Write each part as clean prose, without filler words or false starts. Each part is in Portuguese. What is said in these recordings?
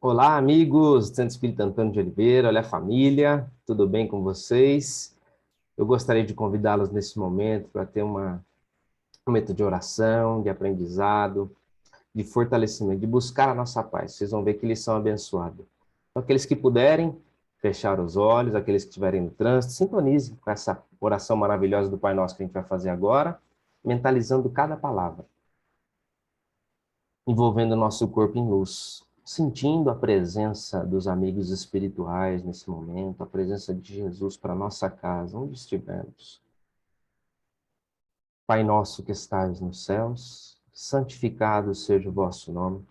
Olá, amigos do Centro Espírita Antônio de Oliveira, olha a família, tudo bem com vocês? Eu gostaria de convidá-los nesse momento para ter um momento de oração, de aprendizado, de fortalecimento, de buscar a nossa paz. Vocês vão ver que eles são abençoados. Então, aqueles que puderem, fechar os olhos, aqueles que estiverem no trânsito, sintonizem com essa oração maravilhosa do Pai Nosso que a gente vai fazer agora, mentalizando cada palavra, envolvendo o nosso corpo em luz, sentindo a presença dos amigos espirituais nesse momento, a presença de Jesus para nossa casa, onde estivermos. Pai nosso que estais nos céus, santificado seja o vosso nome.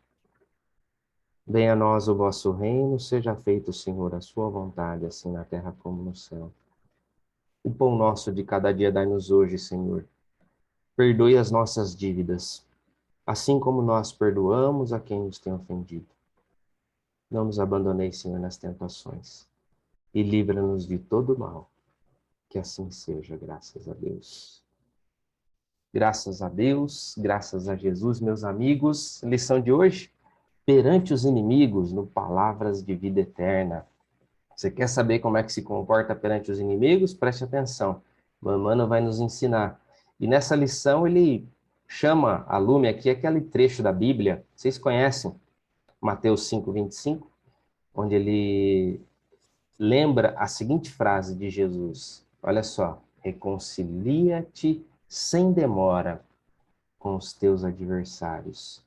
Venha a nós o vosso reino, seja feito, Senhor, a sua vontade, assim na terra como no céu. O pão nosso de cada dia dai-nos hoje, Senhor. Perdoe as nossas dívidas, assim como nós perdoamos a quem nos tem ofendido. Não nos abandoneis, Senhor, nas tentações, e livra-nos de todo mal. Que assim seja, graças a Deus. Graças a Deus, graças a Jesus, meus amigos. Lição de hoje, perante os inimigos, no Palavras de Vida Eterna. Você quer saber como é que se comporta perante os inimigos? Preste atenção. O Emmanuel vai nos ensinar. E nessa lição ele chama a lume aqui aquele trecho da Bíblia. Vocês conhecem Mateus 5:25, onde ele lembra a seguinte frase de Jesus. Olha só. Reconcilia-te sem demora com os teus adversários.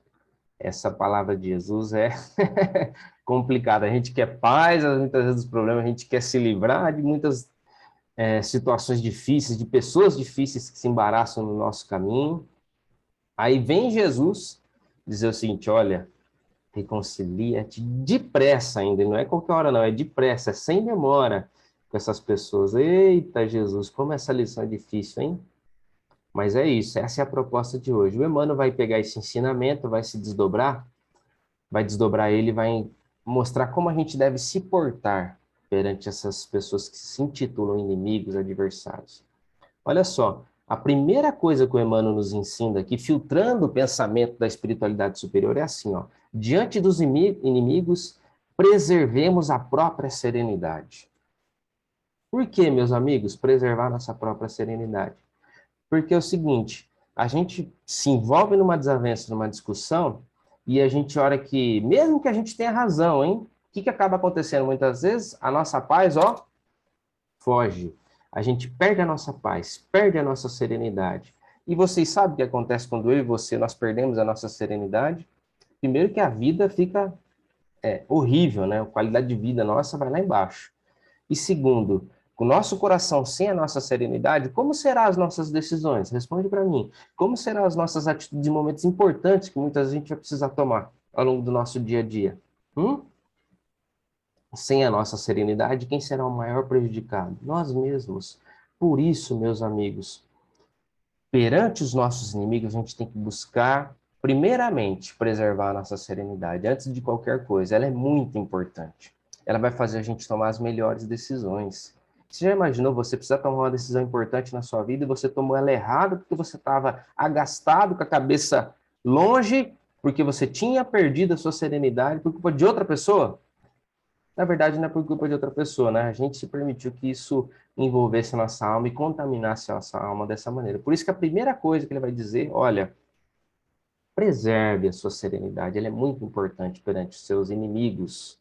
Essa palavra de Jesus é complicada. A gente quer paz, muitas vezes os problemas, a gente quer se livrar de muitas situações difíceis, de pessoas difíceis que se embaraçam no nosso caminho. Aí vem Jesus dizer o seguinte, olha, reconcilia-te depressa ainda, não é qualquer hora não, é depressa, é sem demora com essas pessoas. Eita, Jesus, como essa lição é difícil, hein? Mas é isso, essa é a proposta de hoje. O Emmanuel vai pegar esse ensinamento, vai desdobrar ele, vai mostrar como a gente deve se portar perante essas pessoas que se intitulam inimigos, adversários. Olha só, a primeira coisa que o Emmanuel nos ensina aqui, filtrando o pensamento da espiritualidade superior, é assim, ó, diante dos inimigos, preservemos a própria serenidade. Por que, meus amigos, preservar nossa própria serenidade? Porque é o seguinte, a gente se envolve numa desavença, numa discussão, e a gente olha que, mesmo que a gente tenha razão, hein? O que acaba acontecendo muitas vezes? A nossa paz, ó, foge. A gente perde a nossa paz, perde a nossa serenidade. E vocês sabem o que acontece quando eu e você, nós perdemos a nossa serenidade? Primeiro que a vida fica horrível, né? A qualidade de vida nossa vai lá embaixo. E segundo, com o nosso coração sem a nossa serenidade, como serão as nossas decisões? Responde para mim. Como serão as nossas atitudes em momentos importantes que muitas vezes a gente vai precisar tomar ao longo do nosso dia a dia? Sem a nossa serenidade, quem será o maior prejudicado? Nós mesmos. Por isso, meus amigos, perante os nossos inimigos, a gente tem que buscar, primeiramente, preservar a nossa serenidade, antes de qualquer coisa. Ela é muito importante. Ela vai fazer a gente tomar as melhores decisões. Você já imaginou você precisar tomar uma decisão importante na sua vida e você tomou ela errada porque você estava agastado, com a cabeça longe, porque você tinha perdido a sua serenidade por culpa de outra pessoa? Na verdade, não é por culpa de outra pessoa, né? A gente se permitiu que isso envolvesse a nossa alma e contaminasse a nossa alma dessa maneira. Por isso que a primeira coisa que ele vai dizer, olha, preserve a sua serenidade, ela é muito importante perante os seus inimigos.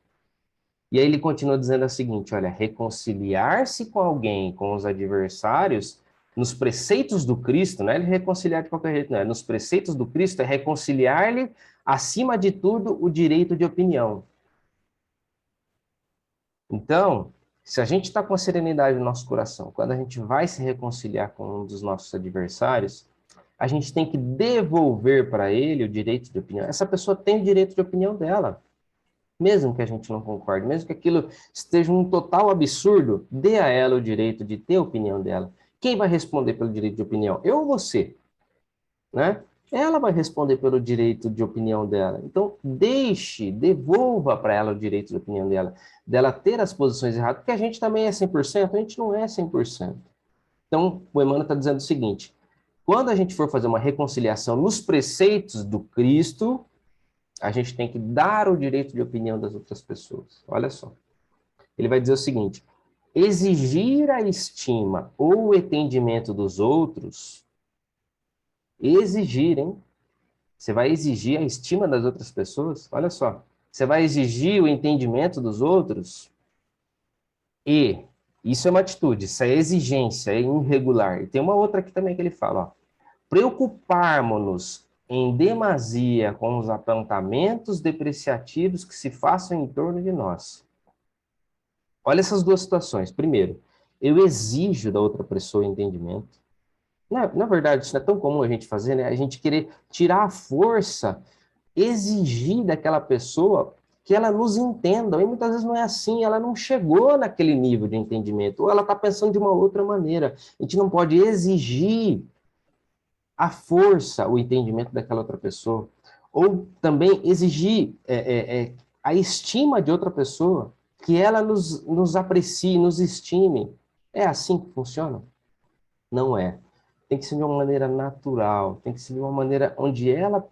E aí ele continua dizendo o seguinte, olha, reconciliar-se com alguém, com os adversários, nos preceitos do Cristo, não é ele reconciliar de qualquer jeito, não é. Nos preceitos do Cristo é reconciliar-lhe, acima de tudo, o direito de opinião. Então, se a gente está com a serenidade no nosso coração, quando a gente vai se reconciliar com um dos nossos adversários, a gente tem que devolver para ele o direito de opinião. Essa pessoa tem o direito de opinião dela, mesmo que a gente não concorde, mesmo que aquilo esteja um total absurdo, dê a ela o direito de ter a opinião dela. Quem vai responder pelo direito de opinião? Eu ou você? Né? Ela vai responder pelo direito de opinião dela. Então, devolva para ela o direito de opinião dela ter as posições erradas, porque a gente também é 100%, a gente não é 100%. Então, o Emmanuel está dizendo o seguinte, quando a gente for fazer uma reconciliação nos preceitos do Cristo, a gente tem que dar o direito de opinião das outras pessoas. Olha só. Ele vai dizer o seguinte: exigir a estima ou o entendimento dos outros, exigir, hein? Você vai exigir a estima das outras pessoas? Olha só. Você vai exigir o entendimento dos outros e isso é uma atitude, isso é exigência, é irregular. E tem uma outra aqui também que ele fala, ó. Preocuparmos-nos em demasia com os apontamentos depreciativos que se façam em torno de nós. Olha essas duas situações. Primeiro, eu exijo da outra pessoa entendimento. Na verdade, isso não é tão comum a gente fazer, né? A gente querer tirar a força, exigir daquela pessoa que ela nos entenda. E muitas vezes não é assim, ela não chegou naquele nível de entendimento, ou ela está pensando de uma outra maneira. A gente não pode exigir a força, o entendimento daquela outra pessoa, ou também exigir a estima de outra pessoa, que ela nos aprecie, nos estime. É assim que funciona? Não é. Tem que ser de uma maneira natural, tem que ser de uma maneira onde ela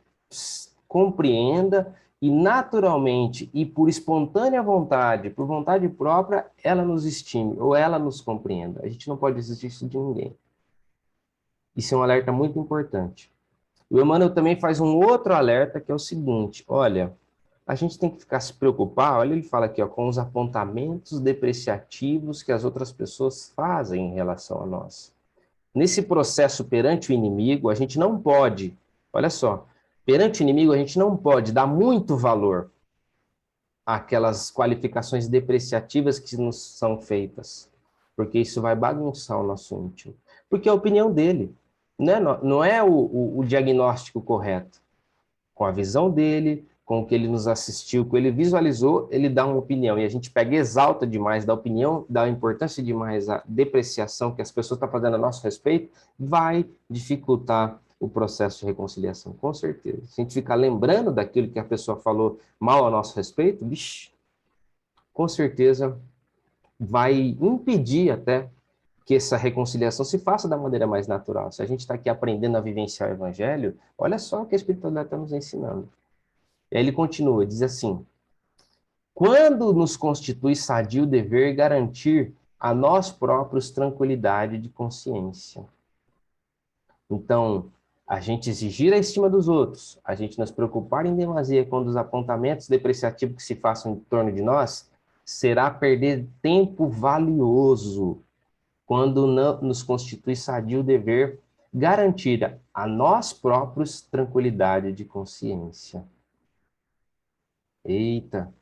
compreenda e naturalmente e por espontânea vontade, por vontade própria, ela nos estime ou ela nos compreenda. A gente não pode exigir isso de ninguém. Isso é um alerta muito importante. O Emmanuel também faz um outro alerta, que é o seguinte, olha, a gente tem que ficar se preocupar, olha, ele fala aqui, ó, com os apontamentos depreciativos que as outras pessoas fazem em relação a nós. Nesse processo perante o inimigo, a gente não pode, olha só, perante o inimigo a gente não pode dar muito valor àquelas qualificações depreciativas que nos são feitas, porque isso vai bagunçar o nosso íntimo. Porque é a opinião dele, né? Não é o diagnóstico correto. Com a visão dele, com o que ele nos assistiu, com o que ele visualizou, ele dá uma opinião. E a gente pega e exalta demais da opinião, dá importância demais à depreciação que as pessoas estão fazendo a nosso respeito, vai dificultar o processo de reconciliação, com certeza. Se a gente ficar lembrando daquilo que a pessoa falou mal a nosso respeito, vixe, com certeza vai impedir até que essa reconciliação se faça da maneira mais natural. Se a gente está aqui aprendendo a vivenciar o evangelho, olha só o que a espiritualidade está nos ensinando. E aí ele continua, diz assim, quando nos constitui sadio dever garantir a nós próprios tranquilidade de consciência. Então, a gente exigir a estima dos outros, a gente nos preocupar em demasia com os apontamentos depreciativos que se façam em torno de nós, será perder tempo valioso quando não nos constitui sadio o dever garantir a nós próprios tranquilidade de consciência. Eita!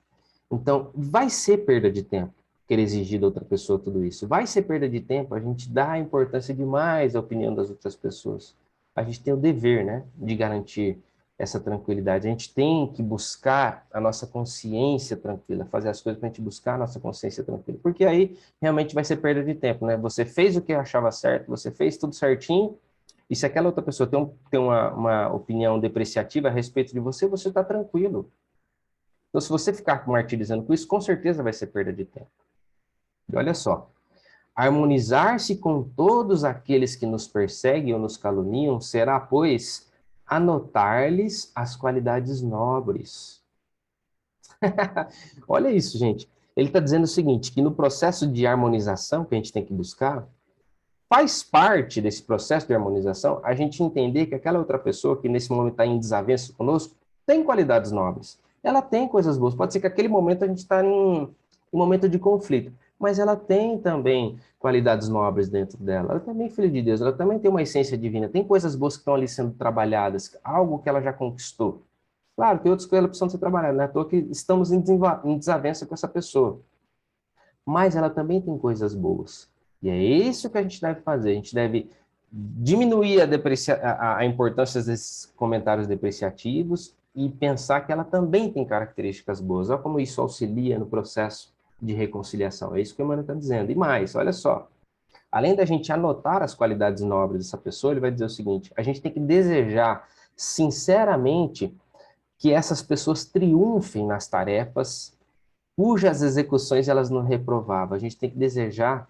Então, vai ser perda de tempo querer exigir da outra pessoa tudo isso. Vai ser perda de tempo a gente dá importância demais à opinião das outras pessoas. A gente tem o dever, né, de garantir essa tranquilidade. A gente tem que buscar a nossa consciência tranquila, fazer as coisas para a gente buscar a nossa consciência tranquila. Porque aí realmente vai ser perda de tempo, né? Você fez o que achava certo, você fez tudo certinho, e se aquela outra pessoa tem uma opinião depreciativa a respeito de você, você está tranquilo. Então, se você ficar martirizando com isso, com certeza vai ser perda de tempo. E olha só, harmonizar-se com todos aqueles que nos perseguem ou nos caluniam será, pois, anotar-lhes as qualidades nobres. Olha isso, gente. Ele está dizendo o seguinte, que no processo de harmonização que a gente tem que buscar, faz parte desse processo de harmonização a gente entender que aquela outra pessoa que nesse momento está em desavença conosco tem qualidades nobres. Ela tem coisas boas. Pode ser que naquele momento a gente está em um momento de conflito, mas ela tem também qualidades nobres dentro dela. Ela também é filha de Deus, ela também tem uma essência divina, tem coisas boas que estão ali sendo trabalhadas, algo que ela já conquistou. Claro, tem outras coisas que precisam ser trabalhadas, não é à toa que estamos em desavença com essa pessoa. Mas ela também tem coisas boas. E é isso que a gente deve fazer. A gente deve diminuir a importância desses comentários depreciativos e pensar que ela também tem características boas. Olha como isso auxilia no processo de reconciliação. É isso que o Emmanuel está dizendo. E mais, olha só. Além da gente anotar as qualidades nobres dessa pessoa, ele vai dizer o seguinte, a gente tem que desejar sinceramente que essas pessoas triunfem nas tarefas cujas execuções elas não reprovavam. A gente tem que desejar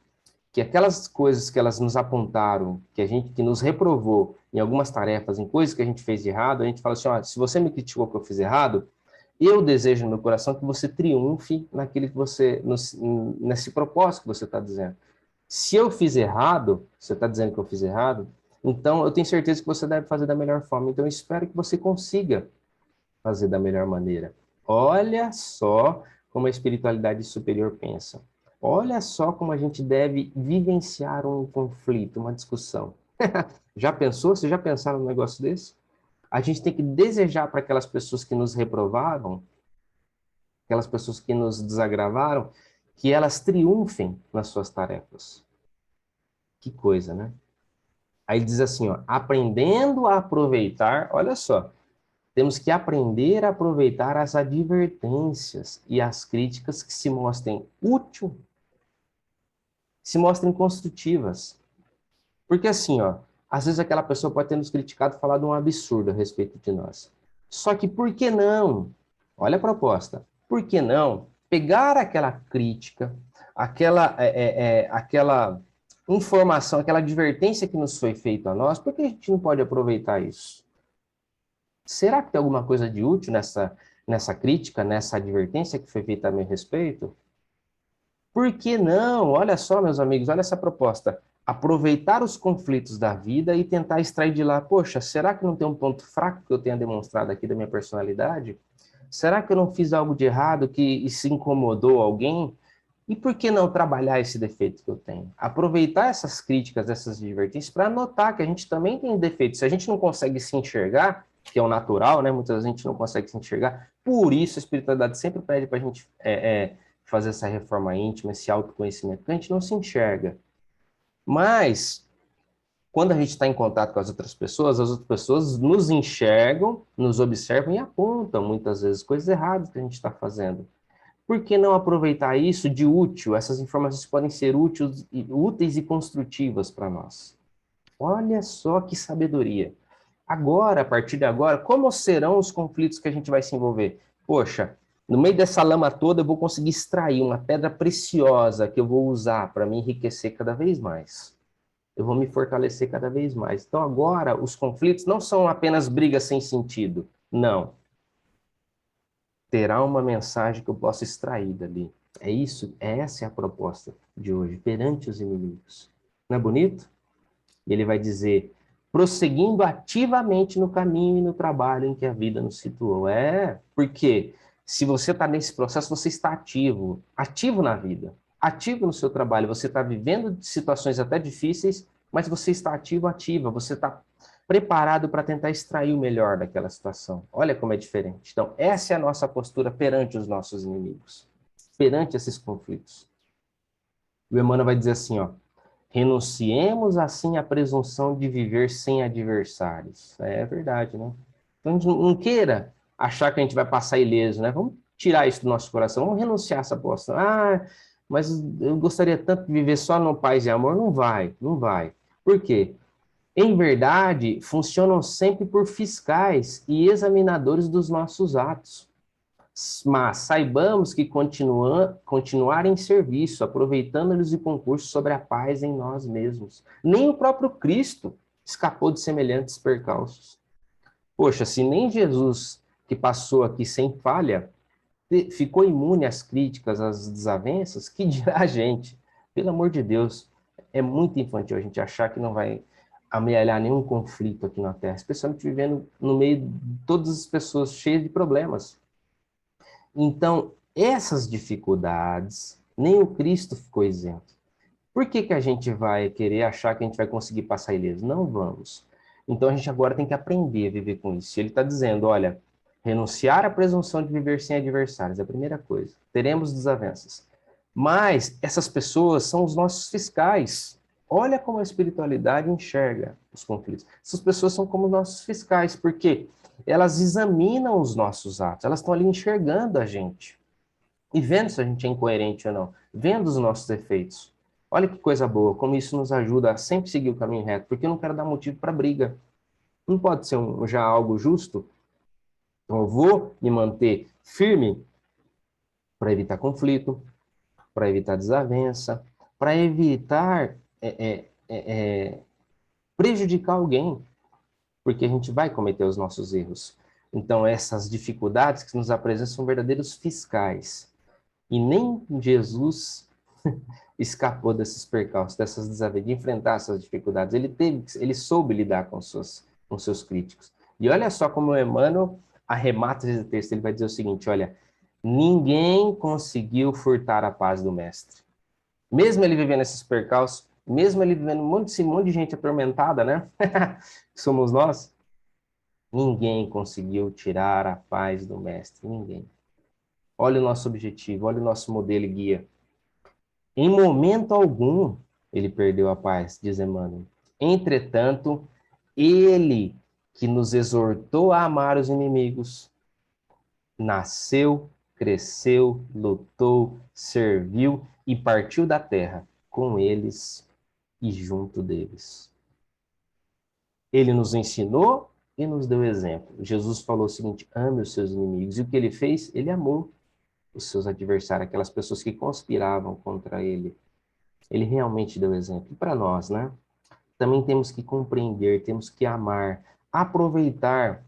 que aquelas coisas que elas nos apontaram, que nos reprovou em algumas tarefas, em coisas que a gente fez de errado, a gente fala assim, ó, se você me criticou que eu fiz errado, Eu desejo no meu coração que você triunfe naquele que você, nesse propósito que você está dizendo. Se eu fiz errado, você está dizendo que eu fiz errado, então eu tenho certeza que você deve fazer da melhor forma. Então eu espero que você consiga fazer da melhor maneira. Olha só como a espiritualidade superior pensa. Olha só como a gente deve vivenciar um conflito, uma discussão. Já pensou? Você já pensaram num negócio desse? A gente tem que desejar para aquelas pessoas que nos reprovaram, aquelas pessoas que nos desagravaram, que elas triunfem nas suas tarefas. Que coisa, né? Aí diz assim, ó, aprendendo a aproveitar, olha só, temos que aprender a aproveitar as advertências e as críticas que se mostrem úteis, se mostrem construtivas. Porque assim, ó, às vezes aquela pessoa pode ter nos criticado, falado um absurdo a respeito de nós. Só que por que não? Olha a proposta. Por que não pegar aquela crítica, aquela informação, aquela advertência que nos foi feita a nós, por que a gente não pode aproveitar isso? Será que tem alguma coisa de útil nessa crítica, nessa advertência que foi feita a meu respeito? Por que não? Olha só, meus amigos, olha essa proposta. Aproveitar os conflitos da vida e tentar extrair de lá, poxa, será que não tem um ponto fraco que eu tenha demonstrado aqui da minha personalidade? Será que eu não fiz algo de errado que se incomodou alguém? E por que não trabalhar esse defeito que eu tenho? Aproveitar essas críticas, essas advertências, para notar que a gente também tem defeitos. Se a gente não consegue se enxergar, que é o natural, né? Muitas vezes a gente não consegue se enxergar. Por isso a espiritualidade sempre pede para a gente fazer essa reforma íntima, esse autoconhecimento, porque a gente não se enxerga. Mas, quando a gente está em contato com as outras pessoas nos enxergam, nos observam e apontam, muitas vezes, coisas erradas que a gente está fazendo. Por que não aproveitar isso de útil? Essas informações podem ser úteis e construtivas para nós. Olha só que sabedoria. Agora, a partir de agora, como serão os conflitos que a gente vai se envolver? Poxa, no meio dessa lama toda, eu vou conseguir extrair uma pedra preciosa que eu vou usar para me enriquecer cada vez mais. Eu vou me fortalecer cada vez mais. Então, agora, os conflitos não são apenas brigas sem sentido. Não. Terá uma mensagem que eu possa extrair dali. É isso, essa é a proposta de hoje, perante os inimigos. Não é bonito? Ele vai dizer, prosseguindo ativamente no caminho e no trabalho em que a vida nos situou. Porque se você está nesse processo, você está ativo, ativo na vida, ativo no seu trabalho, você está vivendo situações até difíceis, mas você está ativo, ativa, você está preparado para tentar extrair o melhor daquela situação. Olha como é diferente. Então, essa é a nossa postura perante os nossos inimigos, perante esses conflitos. O Emmanuel vai dizer assim, ó, renunciemos assim à presunção de viver sem adversários. É verdade, né? Então, a gente não queira achar que a gente vai passar ileso, né? Vamos tirar isso do nosso coração, vamos renunciar a essa posição. Ah, mas eu gostaria tanto de viver só no paz e amor. Não vai, não vai. Por quê? Em verdade, funcionam sempre por fiscais e examinadores dos nossos atos. Mas saibamos que continuar em serviço, aproveitando-nos de concurso sobre a paz em nós mesmos. Nem o próprio Cristo escapou de semelhantes percalços. Poxa, se nem Jesus, que passou aqui sem falha, ficou imune às críticas, às desavenças, que dirá a gente? Pelo amor de Deus, é muito infantil a gente achar que não vai amealhar nenhum conflito aqui na Terra, especialmente vivendo no meio de todas as pessoas cheias de problemas. Então, essas dificuldades, nem o Cristo ficou isento. Por que que a gente vai querer achar que a gente vai conseguir passar ileso? Não vamos. Então, a gente agora tem que aprender a viver com isso. Ele está dizendo, olha, renunciar à presunção de viver sem adversários é a primeira coisa. Teremos desavenças. Mas essas pessoas são os nossos fiscais. Olha como a espiritualidade enxerga os conflitos. Essas pessoas são como nossos fiscais, porque elas examinam os nossos atos, elas estão ali enxergando a gente e vendo se a gente é incoerente ou não, vendo os nossos defeitos. Olha que coisa boa, como isso nos ajuda a sempre seguir o caminho reto, porque eu não quero dar motivo para briga. Não pode ser já algo justo. Então eu vou me manter firme para evitar conflito, para evitar desavença, para evitar prejudicar alguém, porque a gente vai cometer os nossos erros. Então, essas dificuldades que nos apresentam são verdadeiros fiscais. E nem Jesus escapou desses percalços, dessas desavenças, de enfrentar essas dificuldades. Ele soube lidar com seus críticos. E olha só como o Emmanuel arremata esse texto. Ele vai dizer o seguinte: olha, ninguém conseguiu furtar a paz do mestre. Mesmo ele vivendo esses percalços, mesmo ele vivendo esse monte de gente atormentada, né? Que somos nós. Ninguém conseguiu tirar a paz do mestre. Ninguém. Olha o nosso objetivo, olha o nosso modelo e guia. Em momento algum, ele perdeu a paz, diz Emmanuel. Entretanto, ele que nos exortou a amar os inimigos, nasceu, cresceu, lutou, serviu e partiu da terra com eles e junto deles. Ele nos ensinou e nos deu exemplo. Jesus falou o seguinte: ame os seus inimigos. E o que ele fez? Ele amou os seus adversários, aquelas pessoas que conspiravam contra ele. Ele realmente deu exemplo. E para nós, né? Também temos que compreender, temos que amar, aproveitar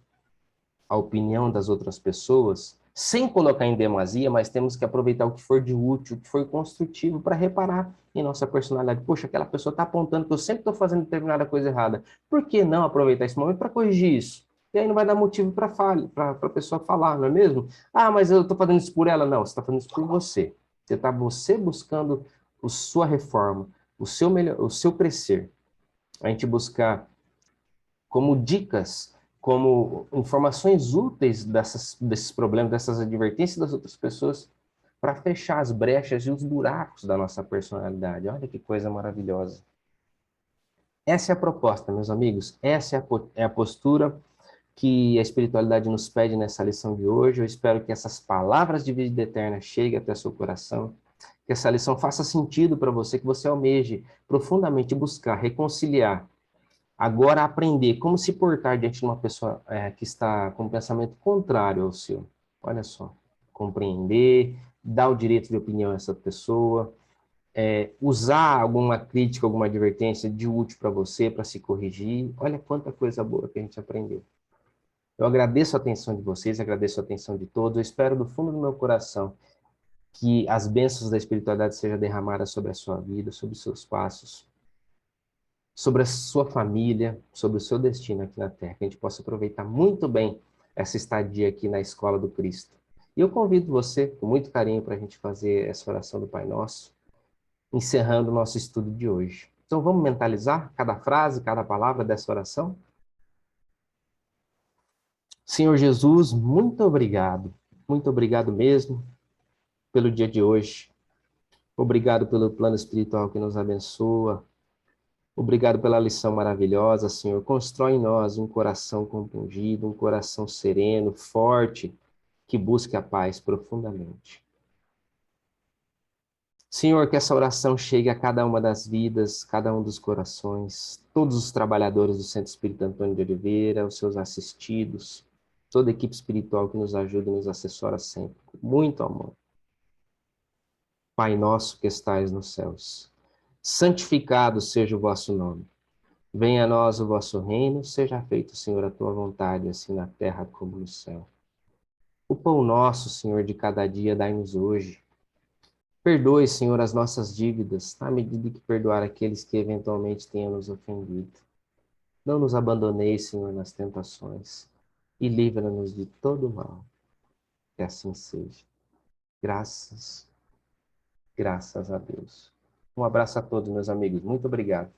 a opinião das outras pessoas, sem colocar em demasia, mas temos que aproveitar o que for de útil, o que for construtivo para reparar em nossa personalidade. Poxa, aquela pessoa está apontando que eu sempre estou fazendo determinada coisa errada. Por que não aproveitar esse momento para corrigir isso? E aí não vai dar motivo para a pessoa falar, não é mesmo? Ah, mas eu estou fazendo isso por ela. Não, você está fazendo isso por você. Você está buscando a sua reforma, o seu melhor, o seu crescer. A gente buscar como dicas, como informações úteis desses problemas, dessas advertências das outras pessoas, para fechar as brechas e os buracos da nossa personalidade. Olha que coisa maravilhosa. Essa é a proposta, meus amigos. Essa é a postura que a espiritualidade nos pede nessa lição de hoje. Eu espero que essas palavras de vida eterna cheguem até seu coração, que essa lição faça sentido para você, que você almeje profundamente buscar, reconciliar. Agora, aprender como se portar diante de uma pessoa que está com um pensamento contrário ao seu. Olha só. Compreender, dar o direito de opinião a essa pessoa, usar alguma crítica, alguma advertência de útil para você, para se corrigir. Olha quanta coisa boa que a gente aprendeu. Eu agradeço a atenção de vocês, agradeço a atenção de todos. Eu espero do fundo do meu coração que as bênçãos da espiritualidade sejam derramadas sobre a sua vida, sobre os seus passos, sobre a sua família, sobre o seu destino aqui na Terra, que a gente possa aproveitar muito bem essa estadia aqui na Escola do Cristo. E eu convido você, com muito carinho, para a gente fazer essa oração do Pai Nosso, encerrando o nosso estudo de hoje. Então vamos mentalizar cada frase, cada palavra dessa oração? Senhor Jesus, muito obrigado mesmo pelo dia de hoje. Obrigado pelo plano espiritual que nos abençoa. Obrigado pela lição maravilhosa, Senhor. Constrói em nós um coração compungido, um coração sereno, forte, que busque a paz profundamente. Senhor, que essa oração chegue a cada uma das vidas, cada um dos corações, todos os trabalhadores do Centro Espírita Antônio de Oliveira, os seus assistidos, toda a equipe espiritual que nos ajuda e nos assessora sempre, com muito amor. Pai nosso que estais nos céus, santificado seja o vosso nome. Venha a nós o vosso reino, seja feito, Senhor, a tua vontade, assim na terra como no céu. O pão nosso, Senhor, de cada dia, dai-nos hoje. Perdoe, Senhor, as nossas dívidas, à medida que perdoar aqueles que eventualmente tenham nos ofendido. Não nos abandoneis, Senhor, nas tentações, e livra-nos de todo mal. Que assim seja. Graças a Deus. Um abraço a todos, meus amigos. Muito obrigado.